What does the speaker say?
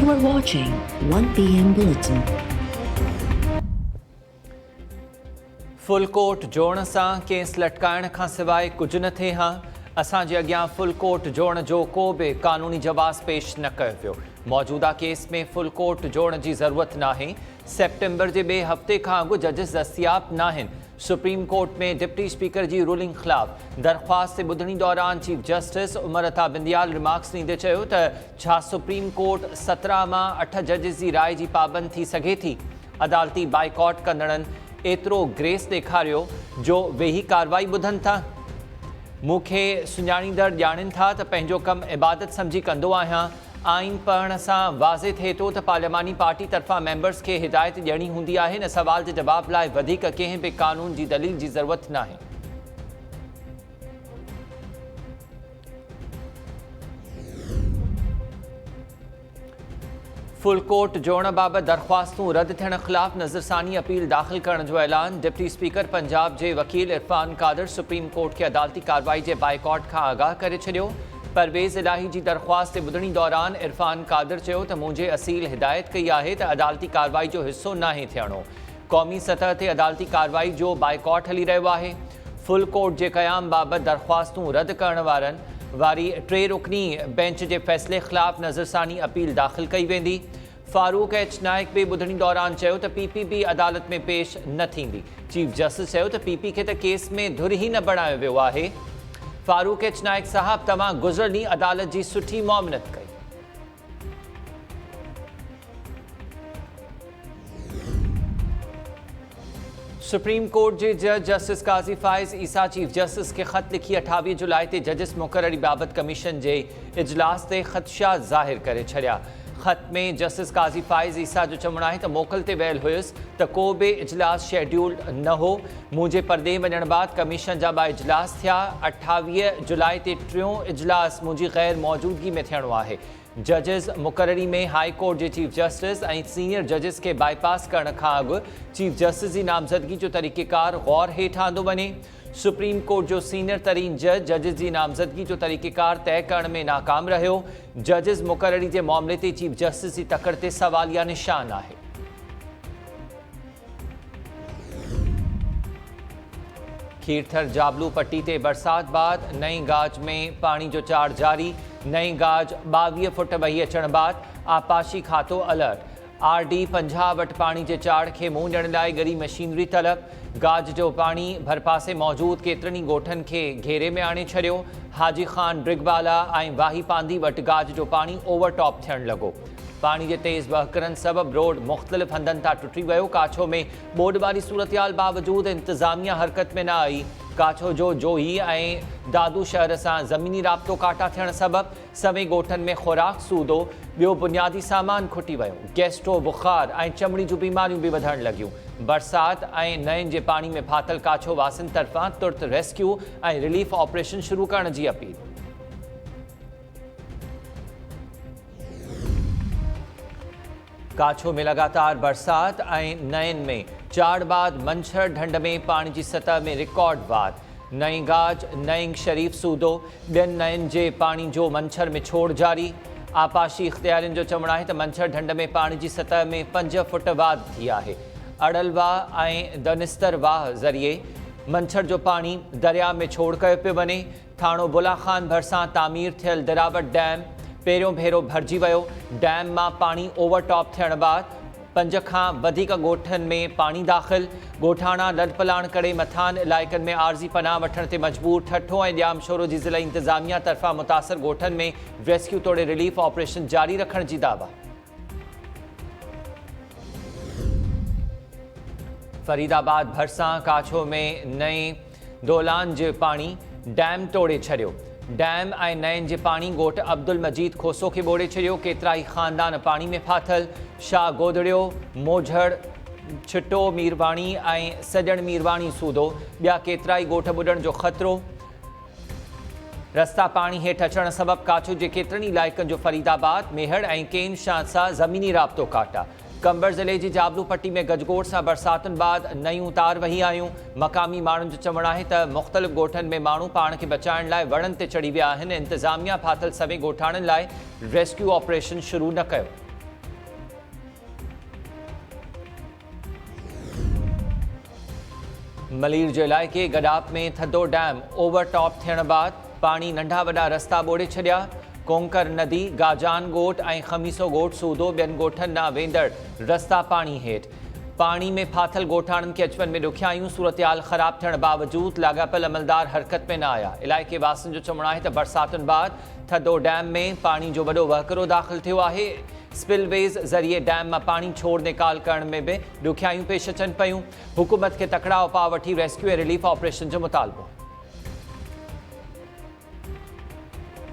You are watching 1 PM Bulletin. Full court जोड़ण सां case लटकाइण खां सवाइ कुझु न थिए हा। असांजे अॻियां फुल कोर्ट जोड़ण जो को बि क़ानूनी जवाज़ पेश न कयो वियो। मौजूदा केस में फुल कोर्ट जोड़ण जी ज़रूरत नाहे। सेप्टेंबर जे ॿिए हफ़्ते खां अॻु जजिस दस्तियाब नाहिनि। सुप्रीम कोर्ट में डिप्टी स्पीकर जी रूलिंग ख़िलाफ़ दरख़्वास्त ते ॿुधणी दौरान chief justice Umar Ata बिंदियाल remarks ॾींदे चयो त छा सुप्रीम कोर्ट 17 मां 8 जजिस जी राय जी पाबंद थी सघे थी। अदालती बाइकॉट कंदड़नि एतिरो ग्रेस ॾेखारियो जो वेही कार्रवाई ॿुधनि था। मूंखे सुञाणींदड़ ॼाणनि था त पंहिंजो कमु इबादत सम्झी कंदो आहियां। आइन पढ़ण सां वाज़े थिए थो त पार्लियामानी पार्टी तरफ़ां मेंबर्स खे हिदायत ॾियणी हूंदी आहे। हिन सवाल जे जवाब लाइ वधीक कंहिं बि क़ानून जी दलील जी ज़रूरत नाहे। फुल कोर्ट जोड़ण बाबति दरख़्वास्तूं रद्द थियण ख़िलाफ़ नज़रसानी अपील दाख़िल करण जो ऐलान। डिप्टी स्पीकर पंजाब जे वकील इरफान कादर सुप्रीम कोर्ट खे अदालती कार्रवाई जे बाइकॉट खां आगाह करे छॾियो। परवेज़ इलाही जी दरख़्वास्त ते ॿुधणी दौरान इरफान कादर चयो त मुंहिंजे असील हिदायत कई आहे त अदालती कार्रवाई जो हिसो नाहे थियणो। क़ौमी सतह ते अदालती कार्रवाई जो बाइकॉट हली रहियो आहे। फुल कोर्ट जे क़याम बाबति दरख़्वास्तूं रद्द करण वारी 3 रुकनी बेंच जे फ़ैसिले ख़िलाफ़ नज़रसानी अपील दाख़िल कई वेंदी। फारूक एच नाइक बि ॿुधणी दौरान चयो त PPP अदालत में पेश न थींदी। चीफ जस्टिस चयो त PP खे त केस में धुर ई न बणायो वियो आहे। फारूक एच नाइक साहब तव्हां गुज़िरियल ॾींहुं अदालत जी सुठी मुआमलत कई। सुप्रीम कोर्ट जे जज जस्टिस काज़ी फ़ाइज़ ईसा चीफ जस्टिस खे ख़त लिखी 28 जुलाई ते जजिस मुक़ररी बाबति कमीशन जे इजलास ते ख़दशा ज़ाहिर करे छॾिया। ख़त में जस्टिस काज़ी फ़ाइज़ ईसा जो चवणु आहे त मोकल ते वियल हुयुसि त को बि इजलास शेड्यूल्ड न हो। मुंहिंजे परदे वञण बाद कमीशन जा 2 इजलास थिया। 28 जुलाई ते 3 इजलास मुंहिंजी ग़ैर मौजूदगी में थियणो आहे। जजिस मुक़ररी में हाई कोर्ट जे चीफ जस्टिस ऐं सीनियर जजिस खे बाईपास करण खां अॻु चीफ जस्टिस जी नामज़दगी जो तरीक़ेकार ग़ौर हेठि आंदो वञे। सुप्रीम कोर्ट जो सीनियर तरीन जज जजिस जी नामज़दगी जो तरीक़ेकार तय करण में नाकाम रहियो। जजिस मुक़ररी जे मामले ते चीफ जस्टिस जी तकड़ ते सवालिया निशान आहे। खीरथर जाबलू पट्टी ते बरसात बाद नई गाज में पानी जो चाड़ जारी। नई गाज 22 फुट वही अचण बाद आपाशी खातो अलर्ट। RD 50 वटि पानी जे चाड़ खे मुंहुं ॾियण लाइ गरी मशीनरी तलब। गाज जो पानी भरपासे मौजूद केतिरनि ई ॻोठनि खे घेरे में आणे छॾियो। हाजी ख़ान ब्रिगबाला ऐं वाही पांदी वटि गाज जो पानी ओवरटॉप थियण लॻो। पानी जे तेज़ वहकरनि सबबि रोड मुख़्तलिफ़ हंधनि तां टुटी वियो। काछो में ॿोॾ वारी सूरतयाल बावजूदि इंतज़ामिया हरकत में न आई। काछो जो जोही ऐं दादू शहर सां ज़मीनी राब्तो काटा थियण सबबि सवें ॻोठनि में ख़ुराक सूदो। ॿियो बुनियादी सामान खुटी वियो। गैस्ट्रो बुख़ार ऐं चमड़ी जूं बीमारियूं बि वधण लॻियूं। बरसाति ऐं नयनि जे पाणी में फाथल काछो वासियुनि तरफ़ां तुर्त रेस्क्यू ऐं रिलीफ ऑपरेशन शुरू करण जी अपील। काछो में लगातार बरसात ऐं नयनि में चाड़ बाद मंछर ढंढ में पानी जी सतह में रिकॉर्ड वार। नई गाज नईं शरीफ़ सूदो। 2 नयनि जे पानी जो मंछर में छोड़ जारी। आपाशी इख़्तियारियुनि जो चवणु आहे त मंछर ढंढ में पानी जी सतह में 5 फुट वाध थी आहे। अड़ल वाह ऐं दनिस्तर वाह ज़रिए मंछर जो पानी दरिया में छोड़ कयो पियो वञे। थाणो बुला खान भरिसां तामीर थियल दिरावट डैम पहिरियों भेरो भरिजी वियो। डैम मां पानी ओवरटॉप थियण बाद 5 खां वधीक ॻोठनि में पानी दाख़िल। ॻोठाणा लॾपलाण करे मथान इलाइक़नि में आर्ज़ी पनाह वठण ते मजबूर। ठठो ऐं ॼाम शोरो जी ज़िला इंतिज़ामिया तरफ़ां मुतासिर ॻोठनि में रेस्क्यू तोड़े रिलीफ ऑपरेशन जारी रखण जी दावा। फरीदाबाद भरिसां काछो में नई दोलान जो पानी डैम तोड़े छॾियो। डैम ऐं नयनि जे पानी ॻोठ अब्दुल मजीद खोसो खे ॿोड़े छॾियो। केतिरा ई ख़ानदान पानी में फाथल। शाह गोदड़ियो मोझड़ छिटो मीरवाणी ऐं सॼण मीरवाणी सूदो। ॿिया केतिरा ई ॻोठ ॿुॾण जो ख़तरो। रस्ता पानी हेठि अचण सबबि काछो जे केतिरनि इलाइक़नि जो फरीदाबाद मेहड़ ऐं केन शाह सां ज़मीनी राब्तो काटा। कंबर ज़िले जी जाबलू पट्टी में गजगोड़ सां बरसातुनि बाद नयूं तार वही आयूं। मक़ामी माण्हुनि जो चवणु आहे त मुख़्तलिफ़ ॻोठनि में माण्हू पाण खे बचाइण लाइ वणनि ते चढ़ी विया आहिनि। इंतिज़ामिया फाथल सवें ॻोठाणनि लाइ रेस्क्यू ऑपरेशन शुरू न कयो। मलीर जे इलाइक़े गडाप में थधो डैम ओवरटॉप थियण बाद पाणी नंढा वॾा रस्ता ॿोड़े छॾिया। कोंकर नदी गाजान ॻोठ ऐं खमीसो ॻोठ सूधो ॿियनि ॻोठनि ॾांहुं वेंदड़ रस्ता पाणी हेठि। पाणी में फाथल ॻोठाणनि खे अचवञ में ॾुखियायूं। सूरतहाल ख़राब थियण बावजूद लाॻापियल अमलदार हरकत में न आया। इलाइक़े वासियुनि जो चवणु आहे त बरसातुनि बाद थधो डैम में पाणी जो वॾो वहकिरो दाख़िल थियो आहे। स्पिलवेज़ ज़रिए डैम मां पाणी छोड़ निकाल करण में बि ॾुखियायूं पेश अचनि पयूं। हुकूमत खे तकड़ा उपाउ वठी रेस्क्यू ऐं रिलीफ ऑपरेशन जो मुतालबो।